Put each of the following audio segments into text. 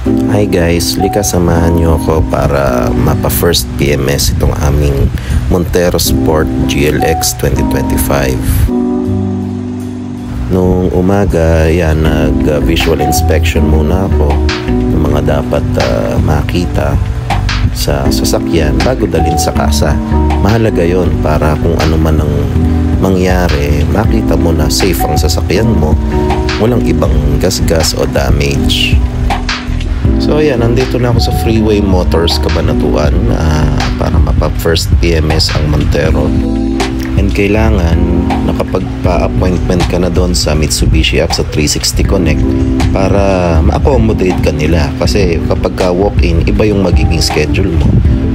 Hi guys, lika samahan nyo ako para mapa first PMS itong aming Montero Sport GLX 2025. Nung umaga, yan, nag-visual inspection muna ako ng mga dapat makita sa sasakyan bago dalhin sa kasa. Mahalaga yon para kung ano man ang mangyari, makita mo na safe ang sasakyan mo, walang ibang gasgas o damage. So ayan, nandito na ako sa Freeway Motors Cabanatuan para mapa-first PMS ang Montero. And kailangan nakapagpa-appointment ka na doon sa Mitsubishi app sa 360 Connect para ma-accommodate ka nila. Kasi kapag ka walk-in, iba yung magiging schedule mo.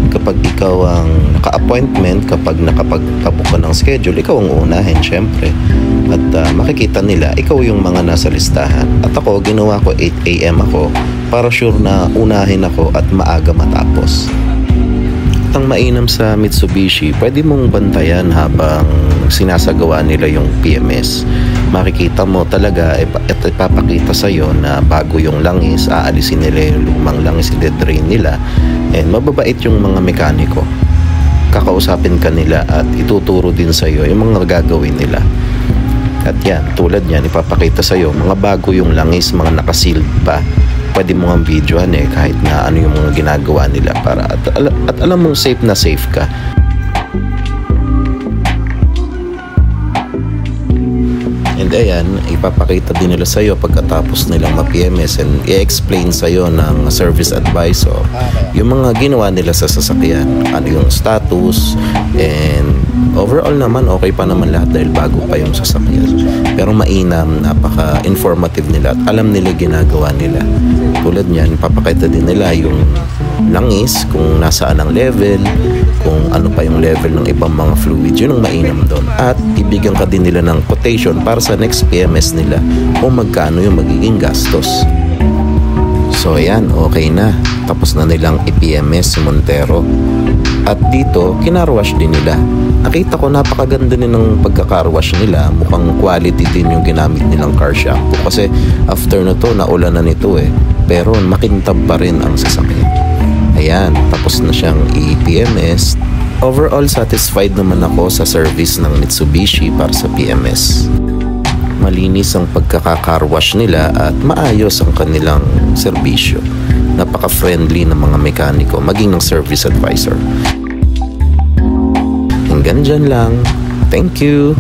Kapag ikaw ang naka-appointment, kapag nakapagpabook ka ng schedule, ikaw ang unahin syempre. At makikita nila, ikaw yung mga nasa listahan. At ako, ginawa ko 8 AM ako para sure na unahin ako at maaga matapos. At ang mainam sa Mitsubishi, pwede mong bantayan habang sinasagawa nila yung PMS. Makikita mo talaga at ipapakita sa'yo na bago yung langis, aalisin nila yung lumang langis, i-drain nila. And mababait yung mga mekaniko. Kakausapin ka nila at ituturo din sa'yo yung mga gagawin nila. At yan, tulad yan, ipapakita sa'yo mga bago yung langis, mga nakasealed pa. Pwede mo ang videohan kahit na ano yung mga ginagawa nila para at alam mong safe na safe ka. And ayan, ipapakita din nila sa'yo pagkatapos nilang ma-PMS and i-explain sa'yo ng service advisor yung mga ginawa nila sa sasakyan, ano yung status, and overall naman okay pa naman lahat dahil bago pa yung sasakyan. Pero mainam, napaka-informative nila at alam nila ginagawa nila. Tulad niyan, ipapakita din nila yung langis, kung nasaan ang level, kung ano pa yung level ng ibang mga fluids, yun ang mainam doon. At ibigyan ka din nila ng quotation para sa next PMS nila kung magkano yung magiging gastos. So ayan, okay na. Tapos na nilang i-PMS si Montero. At dito, kinarwash din nila. Nakita ko napakaganda din ng pagkakarwash nila. Mukhang quality din yung ginamit nilang car shampoo. Kasi after na to, naulan na nito Pero makintab pa rin ang sasakyan. Ayan, tapos na siyang i-PMS. Overall, satisfied naman ako sa service ng Mitsubishi para sa PMS. Malinis ang pagkakakarwash nila at maayos ang kanilang serbisyo. Napaka-friendly ng mga mekaniko, maging ng service advisor. Hanggang dyan lang. Thank you!